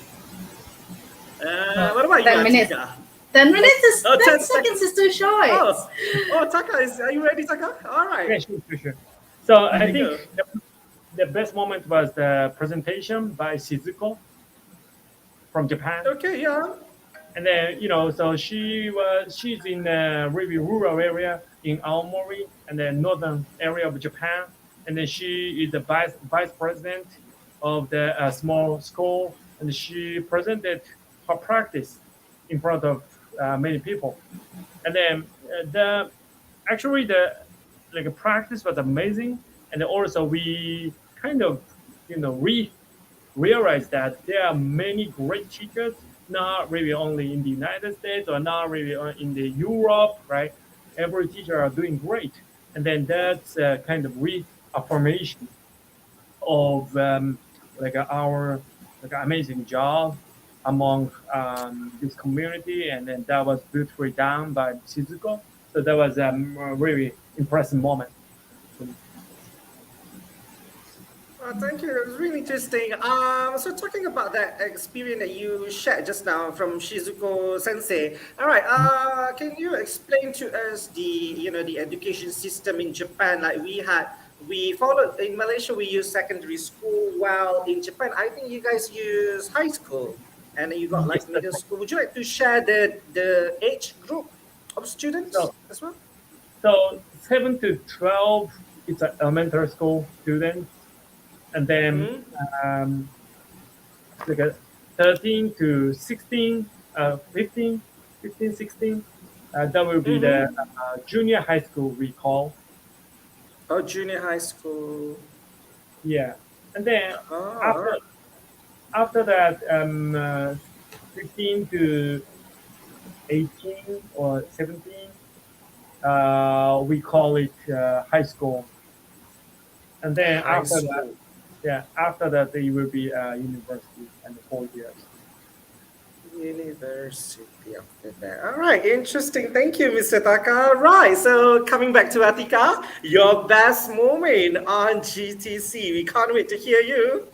Speaker 1: What about you,
Speaker 3: 10 minutes.
Speaker 1: Atika?
Speaker 3: 10 minutes is
Speaker 1: Oh, 10
Speaker 3: 10 seconds is too short.
Speaker 1: Taka, are you ready, Taka? All right.
Speaker 2: Yeah, sure. So I
Speaker 1: you
Speaker 2: think the best moment was the presentation by Shizuko from Japan.
Speaker 1: Okay, yeah.
Speaker 2: And then, so she's in a really rural area in Aomori and the northern area of Japan. And then she is the vice president of the small school, and she presented her practice in front of many people. And then the practice was amazing, and then also we kind of realized that there are many great teachers, not really only in the United States or not really in the Europe, right? Every teacher are doing great, and then that's kind of reaffirmation of our amazing job among this community, and then that was beautifully done by Shizuko. So that was a really impressive moment.
Speaker 1: Thank you. It was really interesting. So talking about that experience that you shared just now from Shizuko Sensei. All right. Can you explain to us the education system in Japan? Like we followed in Malaysia, we use secondary school, while in Japan, I think you guys use high school, and then you got like
Speaker 2: Yes,
Speaker 1: middle school. Would you like to share the age group of students
Speaker 2: so,
Speaker 1: as well?
Speaker 2: so 7 to 12, it's an elementary school student, and then
Speaker 1: Mm-hmm.
Speaker 2: like a 13 to 16, 15, 16, that will be the
Speaker 1: Mm-hmm.
Speaker 2: junior high school we call.
Speaker 1: Oh, junior high school.
Speaker 2: Yeah. And then
Speaker 1: Oh, all
Speaker 2: after
Speaker 1: right.
Speaker 2: after that, 15 to 18 or 17, we call it high school. And then
Speaker 1: High school.
Speaker 2: after that, they will be university and 4 years.
Speaker 1: University after that. All right, interesting. Thank you, Mr. Taka. Right, so coming back to Atika, your best moment on GTC. We can't wait to hear you.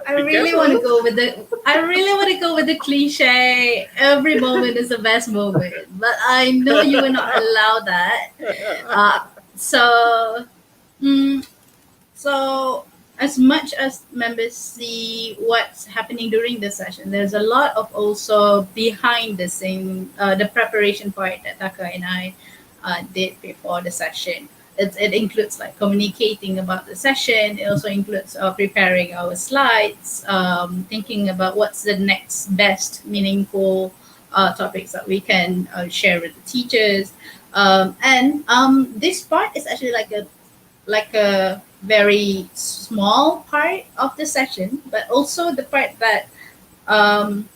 Speaker 3: I
Speaker 1: Be
Speaker 3: really
Speaker 1: careful.
Speaker 3: want to go with the cliche. Every moment is the best moment, but I know you will not allow that. So, mm, so as much as members see what's happening during the session, there's a lot of also behind the scene, the preparation part that Taka and I did before the session. It includes like communicating about the session. It also includes preparing our slides, thinking about what's the next best meaningful topics that we can share with the teachers. And this part is actually like a very small part of the session, but also the part that um,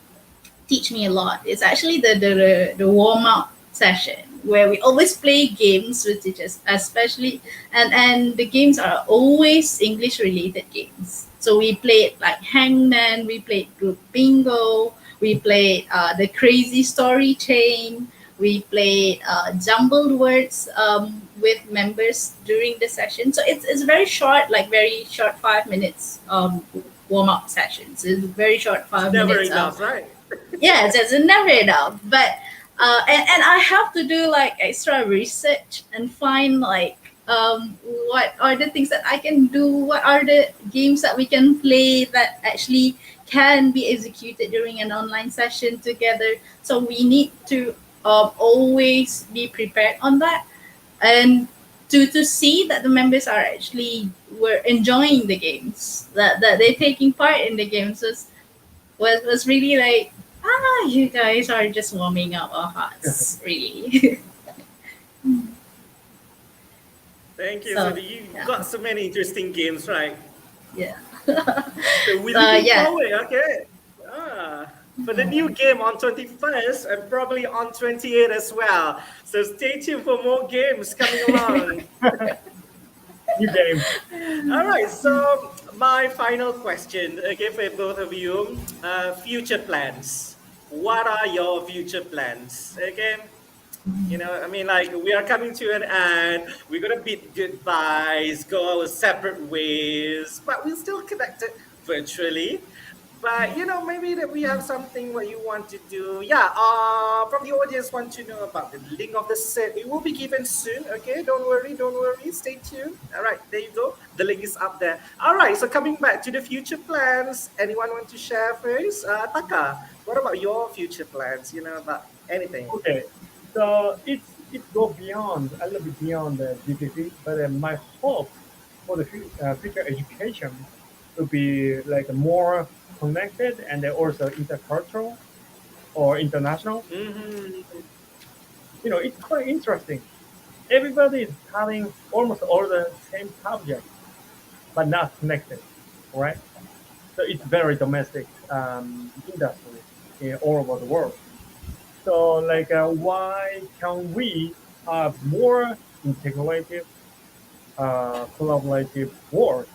Speaker 3: teach me a lot. It's actually the warm up session where we always play games with teachers, especially and the games are always English related games. So we played like Hangman, we played group bingo, we played the crazy story chain, we played jumbled words with members during the session. So it's very short, like very short 5 minutes warm up sessions. It's very short five
Speaker 1: Never
Speaker 3: minutes.
Speaker 1: enough, right?
Speaker 3: Yes, it's never enough. But and I have to do like extra research and find like what are the things that I can do, what are the games that we can play that actually can be executed during an online session together. So we need to always be prepared on that, and to see that the members are actually were enjoying the games, that they're taking part in the games was really like, you guys are just warming up our hearts, really.
Speaker 1: Thank you.
Speaker 3: So
Speaker 1: So you
Speaker 3: yeah,
Speaker 1: got so many interesting games, right?
Speaker 3: yeah.
Speaker 1: So we're looking
Speaker 3: Yeah.
Speaker 1: forward, okay? For the new game on 21st and probably on 28th as well. So stay tuned for more games coming along.
Speaker 2: New game.
Speaker 1: All right, so my final question, okay, for both of you, future plans. What are your future plans? Okay, I mean, like we are coming to an end. We're gonna bid goodbyes, go our separate ways, but we're still connected virtually. But maybe that we have something what you want to do. Yeah, from the audience want to know about the link of the set. It will be given soon. Okay, don't worry, don't worry. Stay tuned. All right, there you go. The link is up there. All right, so coming back to the future plans, anyone want to share first? Taka, what about your future plans? About anything.
Speaker 2: Okay, so it go beyond a little bit beyond the GCC, but my hope for the future education to be like more connected and also intercultural or international.
Speaker 1: Mm-hmm.
Speaker 2: It's quite interesting. Everybody is having almost all the same subject, but not connected, right? So it's very domestic industry all over the world. So like, why can we have more integrative, collaborative work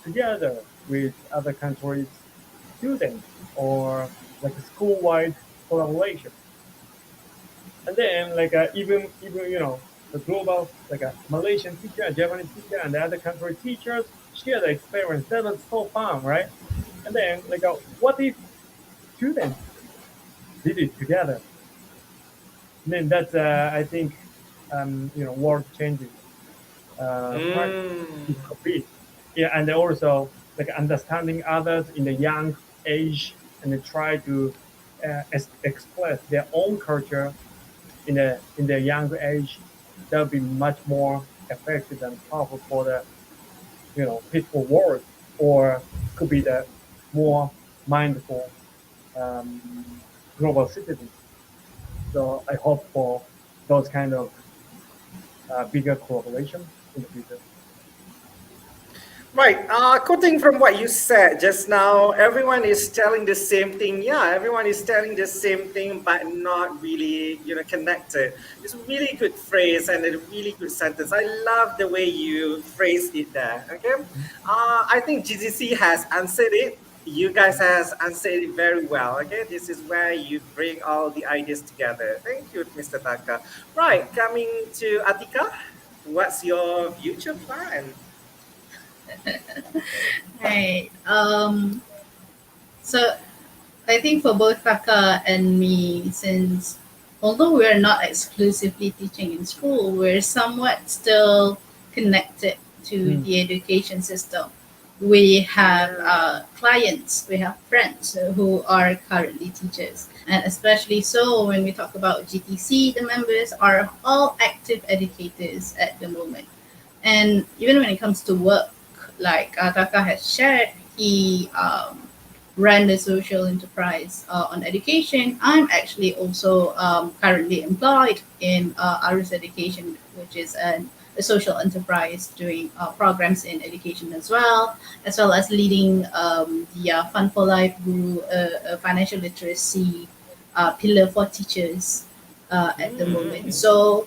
Speaker 2: together with other countries' students or like a school-wide collaboration? And then like, even the global like a Malaysian teacher, a Japanese teacher, and the other country teachers share the experience. That was so fun, right? And then like, what if students did it together? And then that's I think world changing part it
Speaker 1: Mm.
Speaker 2: could be. Yeah, and also like understanding others in the young age and then try to express their own culture in their young age. That would be much more effective and powerful for the peaceful world, or could be the more mindful um, global citizens. So I hope for those kind of bigger cooperation in the future.
Speaker 1: Right. Quoting from what you said just now, everyone is telling the same thing. Yeah, everyone is telling the same thing, but not really, connected. It's a really good phrase and a really good sentence. I love the way you phrased it there. Okay. I think GCC has answered it. You guys has answered it very well. Okay. This is where you bring all the ideas together. Thank you, Mr. Taka. Right. Coming to Atika, what's your future plan?
Speaker 3: Right. So I think for both Taka and me, since although we're not exclusively teaching in school, we're somewhat still connected to
Speaker 2: Mm.
Speaker 3: the education system. We have
Speaker 1: Yeah.
Speaker 3: clients, we have friends who are currently teachers. And especially so when we talk about GTC, the members are all active educators at the moment. And even when it comes to work, like Taka has shared, he ran the social enterprise on education. I'm actually also currently employed in Arus Education, which is a social enterprise doing programs in education as well as leading the Fund for Life Guru, a financial literacy pillar for teachers at the moment.
Speaker 1: Mm.
Speaker 3: So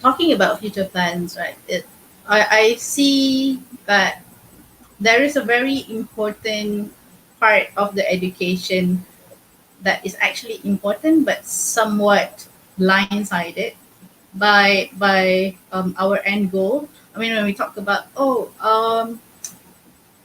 Speaker 3: talking about future plans, right? I see that there is a very important part of the education that is actually important but somewhat blindsided by our end goal. I mean, when we talk about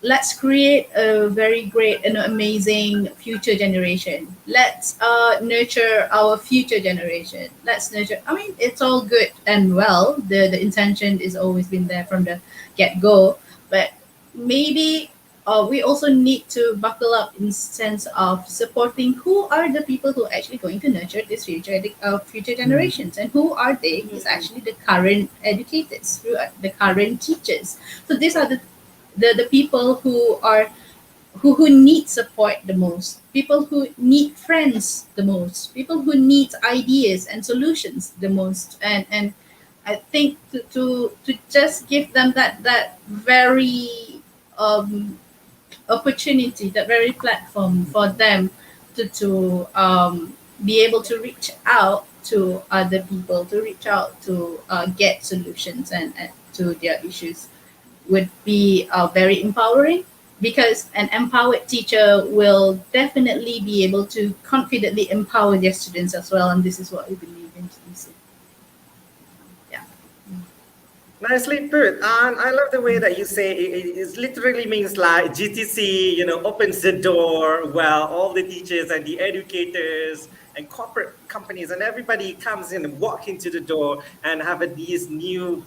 Speaker 3: let's create a very great and amazing future generation. Let's nurture our future generation. Let's nurture. I mean, it's all good and well. The intention is always been there from the get go, but maybe we also need to buckle up in sense of supporting who are the people who are actually going to nurture this future
Speaker 2: Mm.
Speaker 3: generations, and who are they is
Speaker 1: Mm.
Speaker 3: actually the current educators, who are the current teachers. So these are the people who need support the most, people who need friends the most, people who need ideas and solutions the most. And I think to just give them that very opportunity, that very platform for them to be able to reach out to other people, to reach out to get solutions and to their issues would be very empowering, because an empowered teacher will definitely be able to confidently empower their students as well. And this is what we believe in TDC. Yeah.
Speaker 1: Nicely put. And I love the way that you say it literally means like GTC, opens the door. Well, all the teachers and the educators and corporate companies and everybody comes in and walk into the door and have these new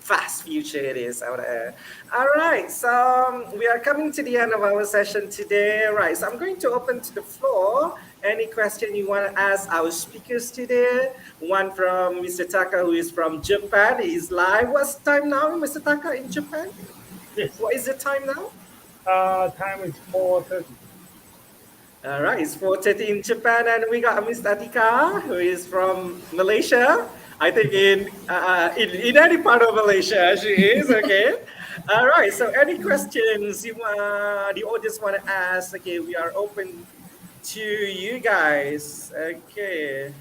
Speaker 1: vast future it is out there. All right, so we are coming to the end of our session today. Right, so I'm going to open to the floor. Any question you want to ask our speakers today? One from Mr. Taka, who is from Japan. He's live. What's the time now, Mr. Taka, in Japan?
Speaker 2: Yes.
Speaker 1: What is the time now?
Speaker 2: Time is 4:30.
Speaker 1: All right, it's 4:30 in Japan, and we got Miss Atika, who is from Malaysia. I think in any part of Malaysia she is. Okay. All right. So any questions the audience want to ask? Okay, we are open to you guys. Okay.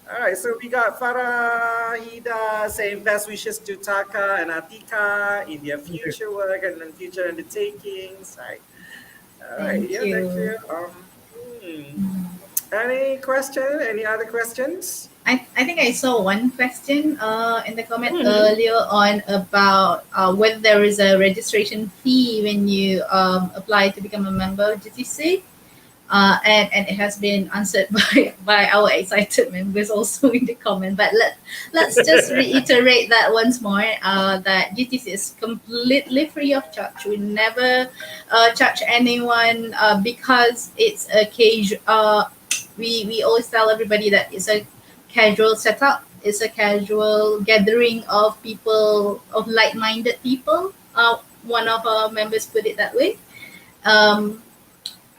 Speaker 1: All right. So we got Farahida saying best wishes to Taka and Atika in their future work and future undertakings. Right. All right.
Speaker 3: Thank
Speaker 1: Yeah.
Speaker 3: you.
Speaker 1: Thank you. Any question? Any other questions?
Speaker 3: I think I saw one question in the comment earlier on about whether there is a registration fee when you apply to become a member of GTC. And it has been answered by our excited members also in the comment. But let's just reiterate that once more, that GTC is completely free of charge. We never charge anyone because it's a casual. We always tell everybody that it's a casual setup. It's a casual gathering of people, of like-minded people. One of our members put it that way.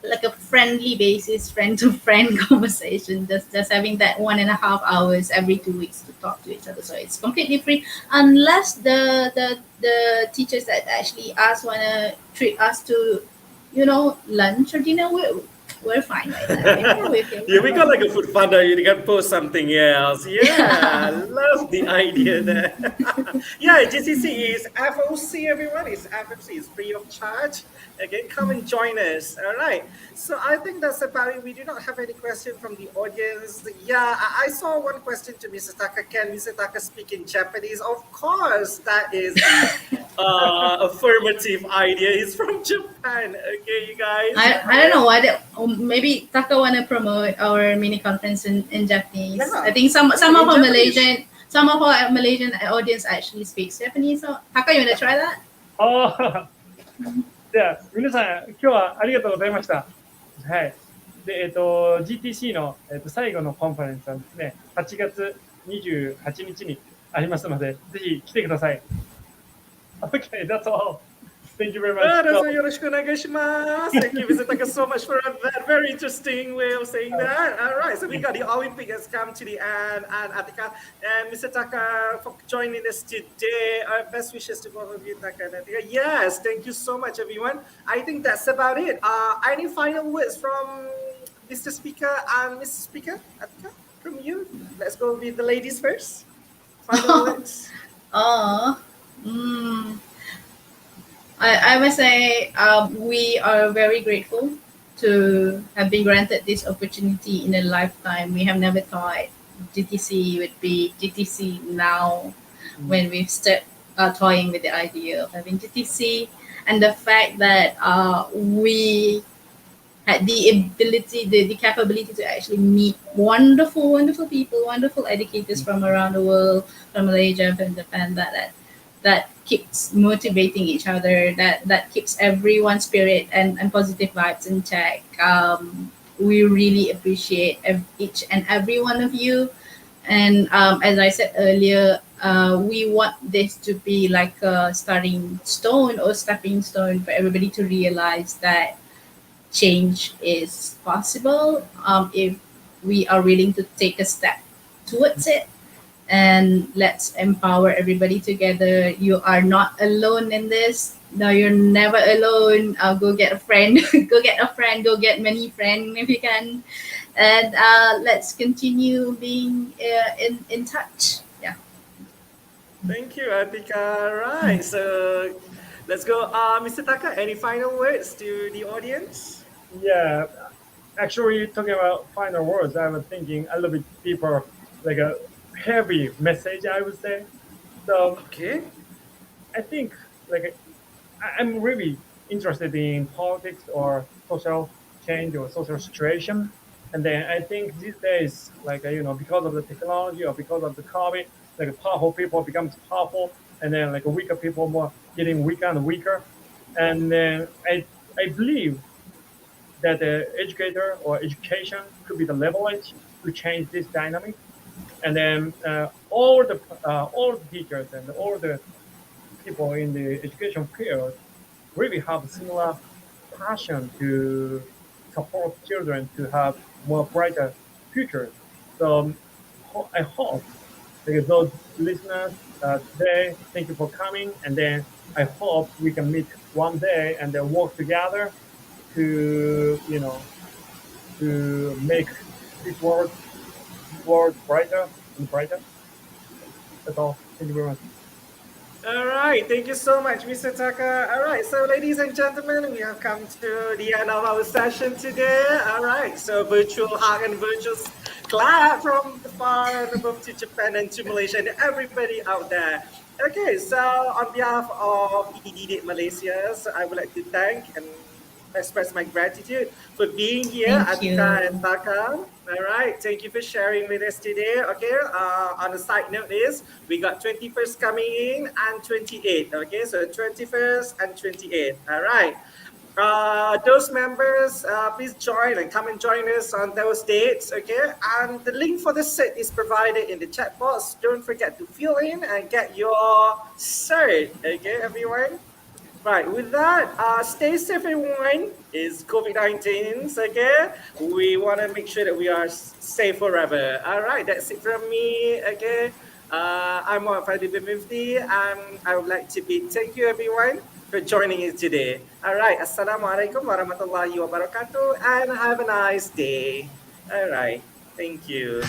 Speaker 3: Like a friendly basis, friend-to-friend conversation, just having that 1.5 hours every 2 weeks to talk to each other. So it's completely free, unless the teachers that actually wanna treat us to, lunch or dinner. We're fine like that.
Speaker 1: Yeah, we got like a food funder. You can post something else. Yeah, love the idea there. Yeah, GCC is FOC, everyone. It's FOC. It's free of charge. Again, come and join us. All right. So I think that's about it. We do not have any question from the audience. Yeah, I saw one question to Mr. Taka. Can Mr. Taka speak in Japanese? Of course, that is affirmative idea. He's from Japan. Okay, you guys.
Speaker 3: I don't know what. Maybe Taka wanna promote our mini conference in Japanese. Yeah. I think some of our Malaysian audience actually speaks Japanese. So Taka, you wanna try that?
Speaker 2: じゃあ皆さん今日はありがとうございました。はい。でGTC の最後のコンファレンスはですね、8月28日にありますので、ぜひ来てください。Okay, that's all. Thank you very much.
Speaker 1: Thank you, Mr. Taka, so much for that very interesting way of saying that. All right, so we got the Olympic has come to the end, and Atika and Mr. Taka for joining us today. Our best wishes to both of you, Taka and Atika. Yes, thank you so much, everyone. I think that's about it. Any final words from Mr. Speaker and Mrs. Speaker, Atika, from you? Let's go with the ladies first. Final words.
Speaker 3: I must say we are very grateful to have been granted this opportunity in a lifetime. We have never thought GTC would be GTC now when we've started toying with the idea of having GTC, and the fact that we had the ability, the capability to actually meet wonderful people, wonderful educators from around the world, from Malaysia, from Japan, that keeps motivating each other, that keeps everyone's spirit and positive vibes in check. We really appreciate each and every one of you. And as I said earlier, we want this to be like a starting stone or stepping stone for everybody to realize that change is possible if we are willing to take a step towards it. And let's empower everybody together. You are not alone in this. No, you're never alone. Go get a friend. Go get many friends if you can. And let's continue being in touch. Yeah.
Speaker 1: Thank you, Atika. Right. So let's go. Mr. Taka, any final words to the audience?
Speaker 2: Yeah. Actually, talking about final words, I was thinking a little bit deeper, like a heavy message, I would say. So
Speaker 1: Okay.
Speaker 2: I think like I'm really interested in politics or social change or social situation. And then I think these days, like because of the technology or because of the COVID, like powerful people becomes powerful, and then like weaker people more getting weaker and weaker. And then I believe that the educator or education could be the leverage to change this dynamic. And then all the teachers and all the people in the education field really have a similar passion to support children to have more brighter futures. So I hope like, those listeners today, thank you for coming, and then I hope we can meet one day and then work together to to make this world brighter and brighter. That's all. Thank you very much.
Speaker 1: All right, thank you so much, Mr. Taka. All right, so ladies and gentlemen, we have come to the end of our session today. All right, so virtual hug and virtual clap from the far and above to Japan and to Malaysia and everybody out there. Okay, so on behalf of eDIDIK Malaysia, so I would like to thank and express my gratitude for being here,
Speaker 3: Thank you.
Speaker 1: Atika and Taka. All right, thank you for sharing with us today. Okay, on a side note is we got 21st coming in and 28th. Okay, so 21st and 28th. All right. Those members, please join and come and join us on those dates, okay? And the link for the set is provided in the chat box. Don't forget to fill in and get your cert, okay, everyone? Right, with that, stay safe, everyone. It's COVID-19, okay? We want to make sure that we are safe forever. All right, that's it from me, okay? I'm Fadhli Mufti, and I would like to thank you, everyone, for joining us today. All right, Assalamualaikum warahmatullahi wabarakatuh, and have a nice day. All right, thank you.